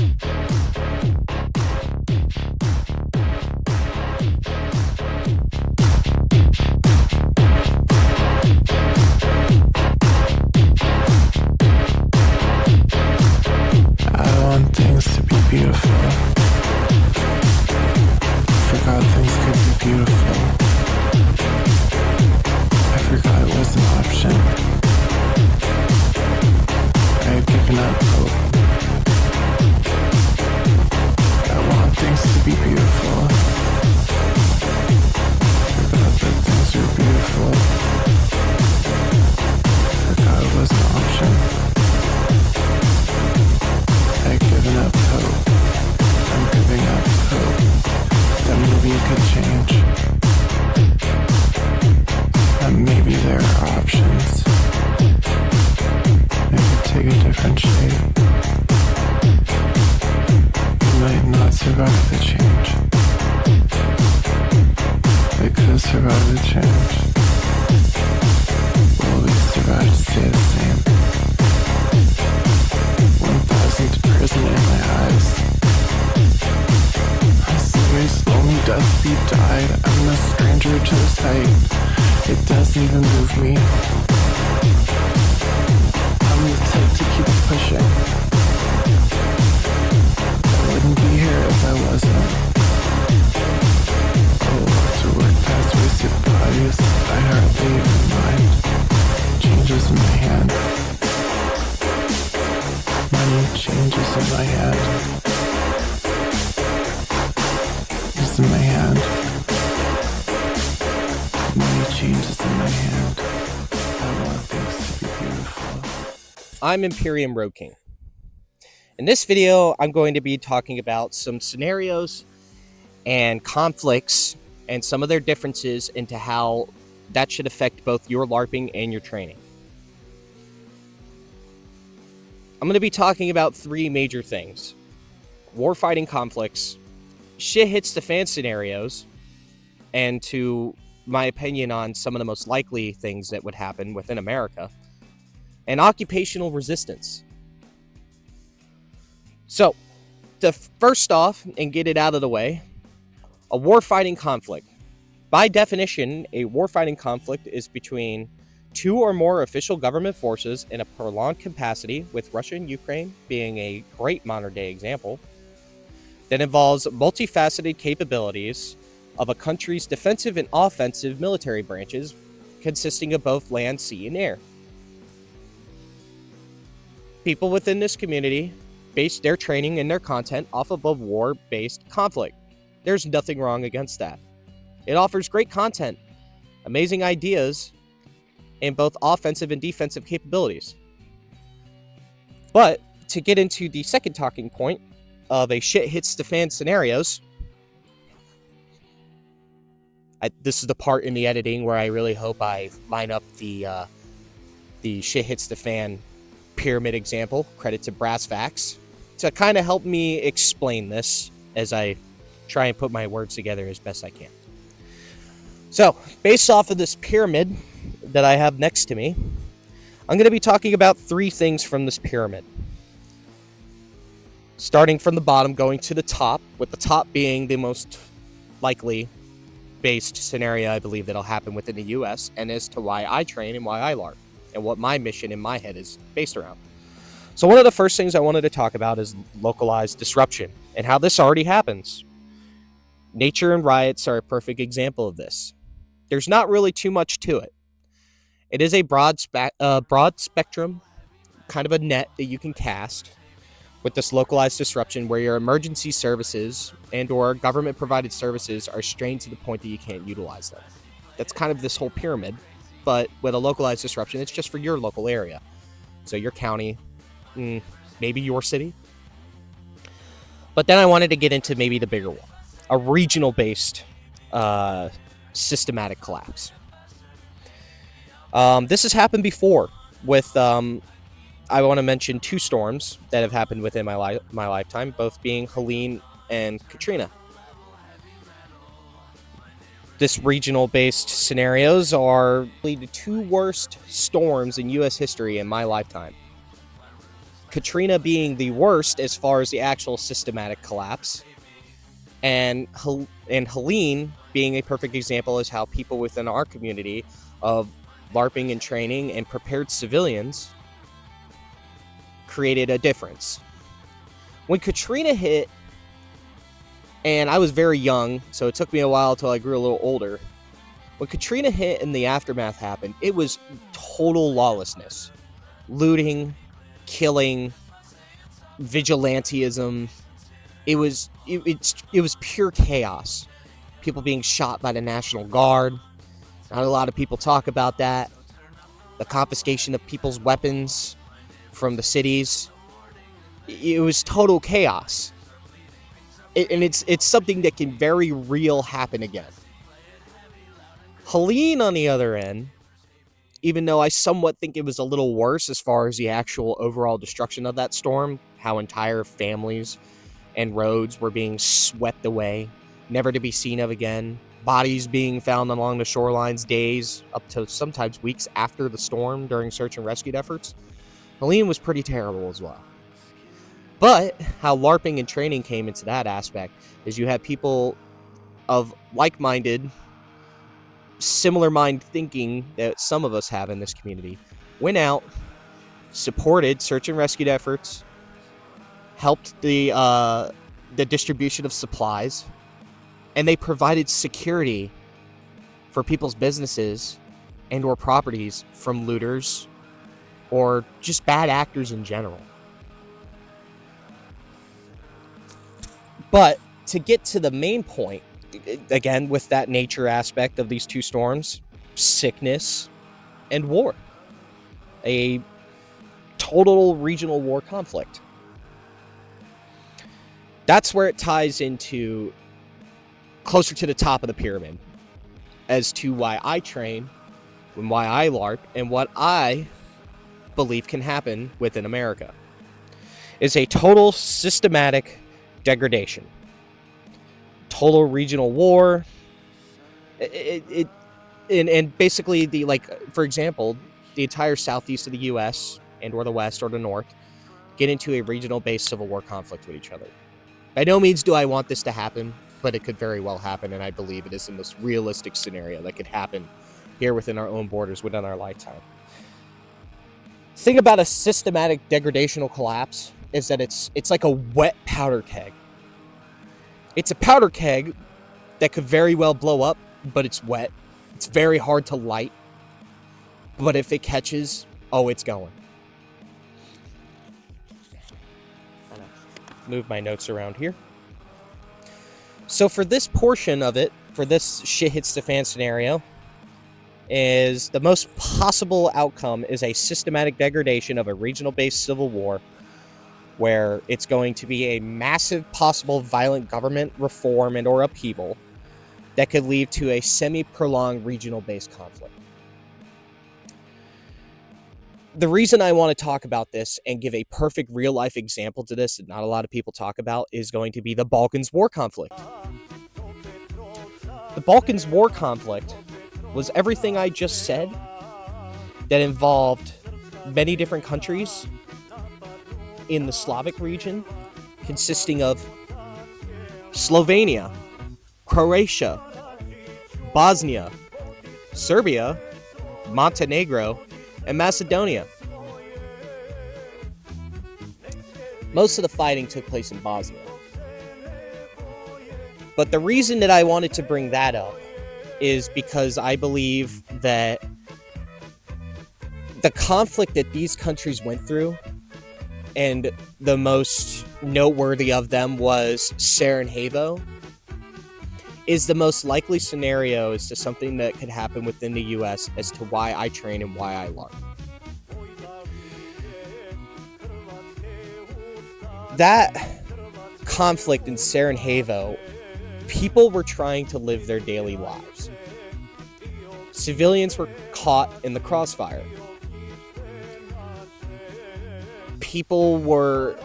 I want things to be beautiful. Forgot things could be beautiful. I forgot it was an option. I had given up hope. I want things to be beautiful. Forgot that things were beautiful. Forgot it was an option. I had given up hope. I'm giving up hope that maybe it could change. That maybe there are options. It could take a different shape. It might not survive the change. It could survive the change. Will it survive to stay the same? 1,000 to prison in my eyes. A serious lonely death beat died. I'm a stranger to the sight. It doesn't even move me. I'm the type to keep pushing. I wouldn't be here if I wasn't. Oh, to work past wasted bodies, I hardly even mind. Changes in my hand. Money changes in my hand. It's in my hand. Money changes in my hand. I want things to be beautiful. I'm Imperium Road King. In this video, I'm going to be talking about some scenarios and conflicts and some of their differences into how that should affect both your LARPing and your training. I'm going to be talking about three major things: warfighting conflicts, shit hits the fan scenarios, and to my opinion on some of the most likely things that would happen within America, and occupational resistance. So, to first off and get it out of the way, a warfighting conflict. By definition, a warfighting conflict is between two or more official government forces in a prolonged capacity, with Russia and Ukraine being a great modern-day example, that involves multifaceted capabilities of a country's defensive and offensive military branches, consisting of both land, sea, and air. People within this community base their training and their content off of a war-based conflict. There's nothing wrong against that. It offers great content, amazing ideas, and both offensive and defensive capabilities. But to get into the second talking point of a shit hits the fan scenarios, this is the part in the editing where I really hope I line up the shit hits the fan pyramid example. Credit to Brass Facts to kind of help me explain this as I try and put my words together as best I can. So, based off of this pyramid that I have next to me, I'm going to be talking about three things from this pyramid. Starting from the bottom, going to the top, with the top being the most likely based scenario I believe that'll happen within the US, and as to why I train and why I LARP, and what my mission in my head is based around. So one of the first things I wanted to talk about is localized disruption, and how this already happens. Nature and riots are a perfect example of this. There's not really too much to it. It is a broad spectrum, kind of a net that you can cast with this localized disruption, where your emergency services and or government provided services are strained to the point that you can't utilize them. That's kind of this whole pyramid, but with a localized disruption, it's just for your local area. So your county, maybe your city. But then I wanted to get into maybe the bigger one, a regional-based systematic collapse. This has happened before with, I want to mention two storms that have happened within my lifetime, both being Helene and Katrina. This regional-based scenarios are the two worst storms in U.S. history in my lifetime. Katrina being the worst as far as the actual systematic collapse, and Helene being a perfect example as how people within our community of LARPing and training and prepared civilians created a difference. When Katrina hit, and I was very young, so it took me a while until I grew a little older. When Katrina hit and the aftermath happened, it was total lawlessness. Looting, killing, vigilantism. It was pure chaos. People being shot by the National Guard. Not a lot of people talk about that. The confiscation of people's weapons from the cities. It was total chaos. And it's something that can very real happen again. Helene, on the other end, even though I somewhat think it was a little worse as far as the actual overall destruction of that storm, how entire families and roads were being swept away, never to be seen of again, bodies being found along the shorelines days, up to sometimes weeks after the storm during search and rescue efforts. Helene was pretty terrible as well. But how LARPing and training came into that aspect is you had people of like-minded, similar mind thinking that some of us have in this community, went out, supported search and rescue efforts, helped the distribution of supplies, and they provided security for people's businesses and or properties from looters or just bad actors in general. But to get to the main point, again, with that nature aspect of these two storms, sickness and war, a total regional war conflict. That's where it ties into closer to the top of the pyramid as to why I train and why I LARP and what I believe can happen within America. It's a total systematic degradation. Total regional war. And basically for example, the entire southeast of the US and or the west or the north get into a regional based civil war conflict with each other. By no means do I want this to happen, but it could very well happen, and I believe it is the most realistic scenario that could happen here within our own borders within our lifetime. Think about a systematic degradational collapse is that it's like a wet powder keg. It's a powder keg that could very well blow up, but it's wet. It's very hard to light. But if it catches, oh, it's going. Move my notes around here. So for this portion of it, for this shit hits the fan scenario, is the most possible outcome is a systematic degradation of a regional-based civil war where it's going to be a massive possible violent government reform and or upheaval that could lead to a semi-prolonged regional-based conflict. The reason I want to talk about this and give a perfect real-life example to this that not a lot of people talk about is going to be the Balkans War conflict. The Balkans War conflict was everything I just said that involved many different countries in the Slavic region, consisting of Slovenia, Croatia, Bosnia, Serbia, Montenegro, and Macedonia. Most of the fighting took place in Bosnia. But the reason that I wanted to bring that up is because I believe that the conflict that these countries went through, and the most noteworthy of them was Sarajevo, is the most likely scenario as to something that could happen within the U.S. as to why I train and why I LARP. That conflict in Sarajevo, people were trying to live their daily lives. Civilians were caught in the crossfire. People were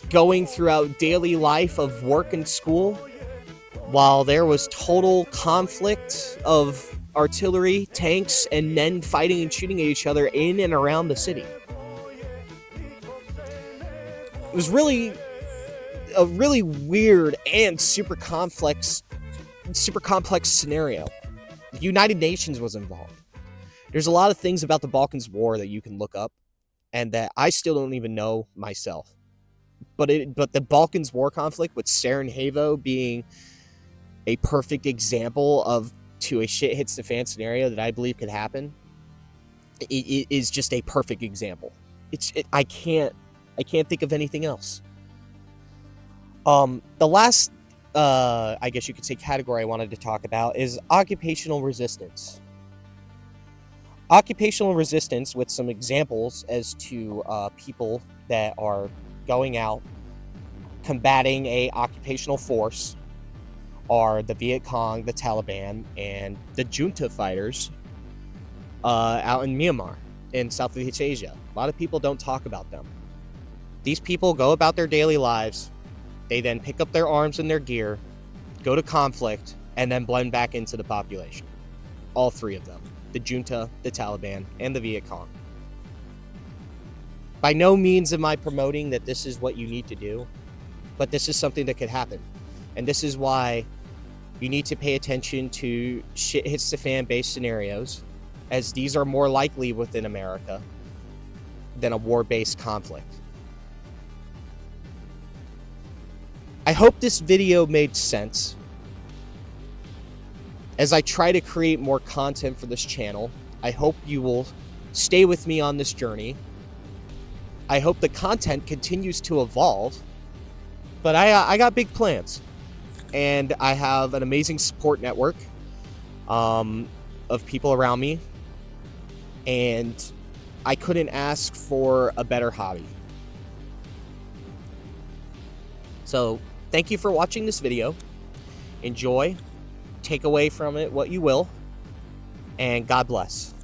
going throughout daily life of work and school while there was total conflict of artillery, tanks, and men fighting and shooting at each other in and around the city. was really a really weird and super complex scenario. The United Nations was involved. There's a lot of things about the Balkans War that you can look up and that I still don't even know myself. But the Balkans War conflict, with Sarajevo being a perfect example of to a shit hits the fan scenario that I believe could happen, it is just a perfect example. I can't think of anything else. The last I guess you could say category I wanted to talk about is occupational resistance. Occupational resistance, with some examples as to people that are going out combating a occupational force, are the Viet Cong, the Taliban, and the junta fighters out in Myanmar in Southeast Asia. A lot of people don't talk about them. These people go about their daily lives. They then pick up their arms and their gear, go to conflict, and then blend back into the population. All three of them. The junta, the Taliban, and the Viet Cong. By no means am I promoting that this is what you need to do, but this is something that could happen. And this is why you need to pay attention to shit hits the fan based scenarios, as these are more likely within America than a war-based conflict. I hope this video made sense. As I try to create more content for this channel, I hope you will stay with me on this journey. I hope the content continues to evolve, but I got big plans. And I have an amazing support network of people around me, and I couldn't ask for a better hobby. So thank you for watching this video. Enjoy. Take away from it what you will, and God bless.